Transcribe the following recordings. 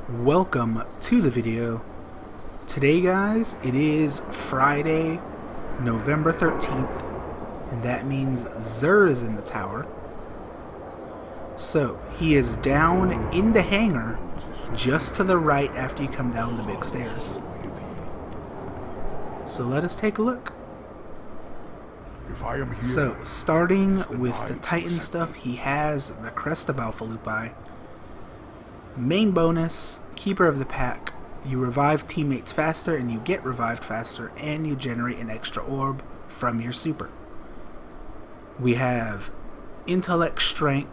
Welcome to the video. Today guys, it is Friday, November 13th, and that means Xur is in the tower. So, he is down in the hangar, just to the right after you come down the big stairs. So let us take a look. So, starting with the Titan stuff, he has the Crest of Alpha Lupi. Main bonus, Keeper of the Pack. You revive teammates faster and you get revived faster, and you generate an extra orb from your super. We have intellect strength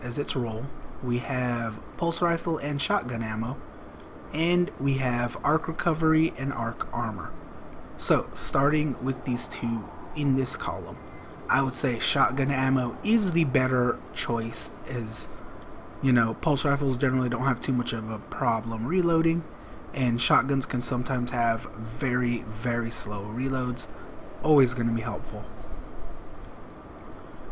as its role. We have pulse rifle and shotgun ammo, and we have arc recovery and arc armor. So starting with these two in this column, I would say shotgun ammo is the better choice, as you know, pulse rifles generally don't have too much of a problem reloading, and shotguns can sometimes have very, very slow reloads. Always going to be helpful.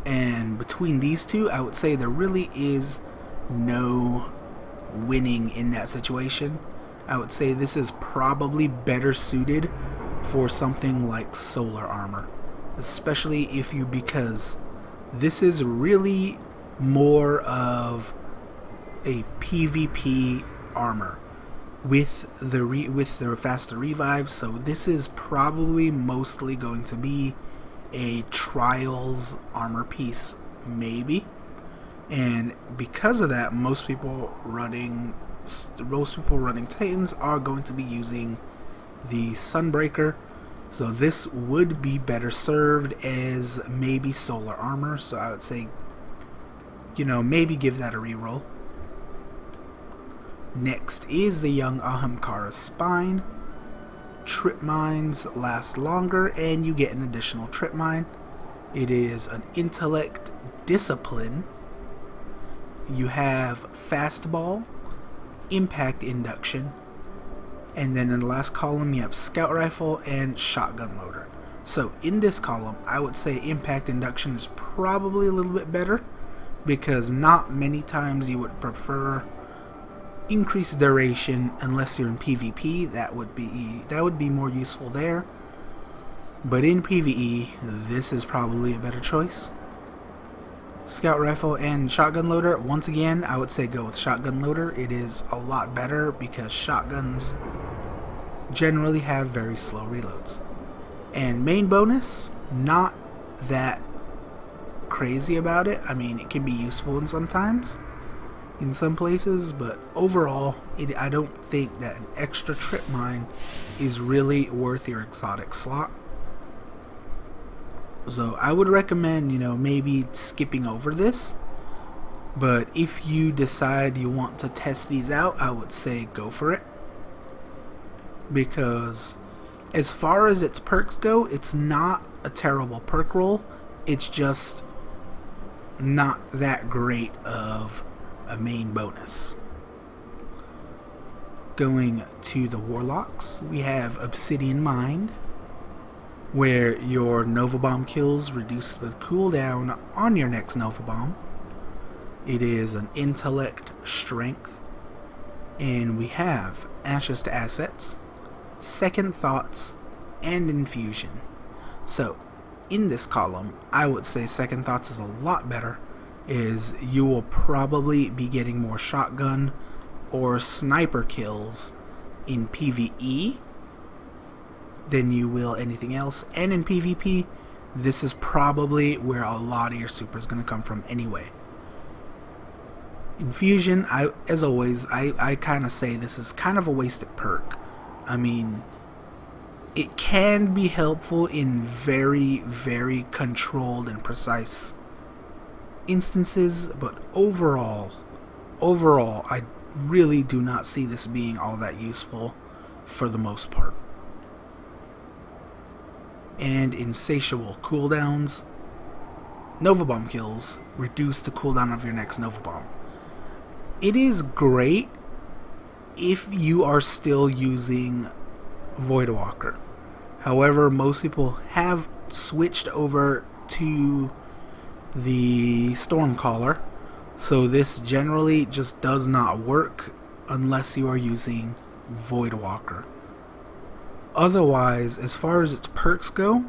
And between these two, I would say there really is no winning in that situation. I would say this is probably better suited for something like solar armor, especially because this is really more of a PvP armor with the faster revive. So this is probably mostly going to be a trials armor piece, maybe. And because of that, most people running Titans are going to be using the Sunbreaker. So this would be better served as maybe solar armor. So I would say, you know, maybe give that a reroll. Next is the young Ahamkara's Spine. Trip mines last longer and you get an additional trip mine. It is an intellect discipline. You have fastball, impact induction, and then in the last column you have scout rifle and shotgun loader. So in this column, I would say impact induction is probably a little bit better, because not many times you would prefer increased duration unless you're in PvP. That would be more useful there. But in PvE, this is probably a better choice. Scout rifle and shotgun loader, once again, I would say go with shotgun loader. It is a lot better because shotguns generally have very slow reloads. And main bonus, not that crazy about it. I mean, it can be useful in some places, but overall, I don't think that an extra trip mine is really worth your exotic slot. So I would recommend, you know, maybe skipping over this. But if you decide you want to test these out, I would say go for it. Because as far as its perks go, it's not a terrible perk roll. It's just not that great of a main bonus. Going to the Warlocks, we have Obsidian Mind, where your Nova Bomb kills reduce the cooldown on your next Nova Bomb. It is an intellect strength, and we have Ashes to Assets, Second Thoughts, and Infusion. So in this column, I would say Second Thoughts is a lot better, is you will probably be getting more shotgun or sniper kills in PvE than you will anything else, and in PvP this is probably where a lot of your super is going to come from anyway. Infusion, as always, I kind of say this is kind of a wasted perk. I mean, it can be helpful in very, very controlled and precise instances, but overall I really do not see this being all that useful for the most part. And insatiable cooldowns, Nova Bomb kills reduce the cooldown of your next Nova Bomb. It is great if you are still using Voidwalker. However, most people have switched over to the Stormcaller, so this generally just does not work unless you are using Voidwalker. Otherwise, as far as its perks go,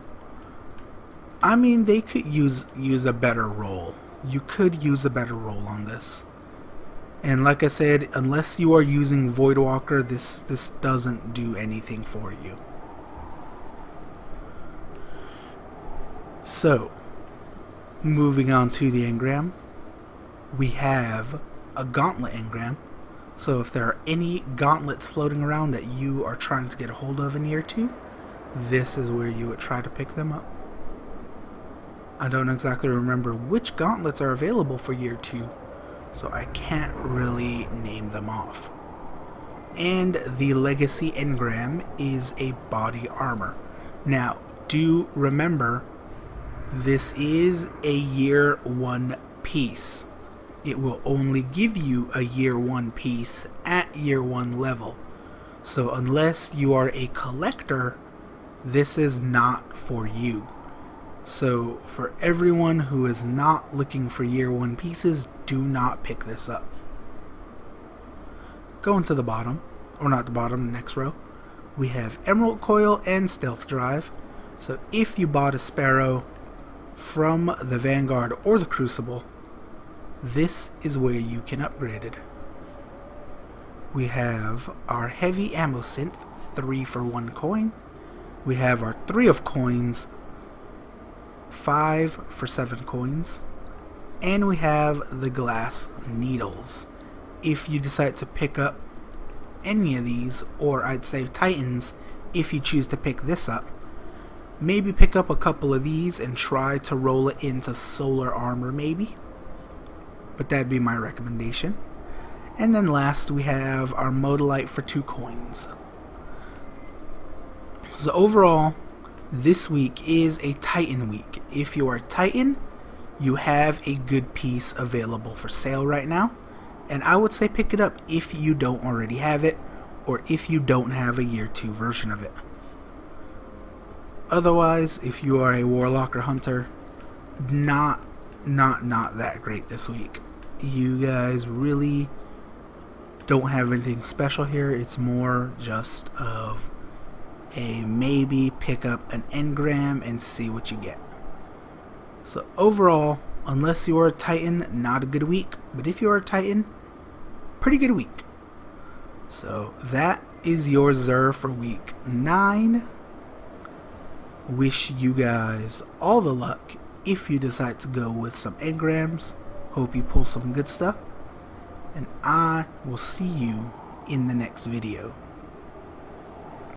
I mean, they could use a better roll. You could use a better roll on this. And like I said, unless you are using Voidwalker, this doesn't do anything for you. So, moving on to the engram, we have a gauntlet engram. So if there are any gauntlets floating around that you are trying to get a hold of in year 2, this is where you would try to pick them up. I don't exactly remember which gauntlets are available for year 2, so I can't really name them off. And the legacy engram is a body armor. Now, do remember, this is a year 1 piece. It will only give you a year 1 piece at year 1 level. So unless you are a collector, this is not for you. So for everyone who is not looking for year 1 pieces, do not pick this up. Going to the bottom, or not the bottom, next row, we have Emerald Coil and Stealth Drive. So if you bought a Sparrow from the Vanguard or the Crucible, this is where you can upgrade it. We have our Heavy Ammo Synth, 3 for 1 coin. We have our 3 of coins, 5 for 7 coins. And we have the Glass Needles. If you decide to pick up any of these, or I'd say Titans, if you choose to pick this up, maybe pick up a couple of these and try to roll it into Solar Armor maybe. But that'd be my recommendation. And then last we have our Modalite for 2 coins. So overall, this week is a Titan week. If you are a Titan, you have a good piece available for sale right now. And I would say pick it up if you don't already have it, or if you don't have a year 2 version of it. Otherwise, if you are a Warlock or Hunter, not that great this week. You guys really don't have anything special here. It's more just of a maybe pick up an engram and see what you get. So overall, unless you are a Titan, not a good week. But if you are a Titan, pretty good week. So that is your Xur for week 9. Wish you guys all the luck if you decide to go with some engrams. Hope you pull some good stuff. And I will see you in the next video.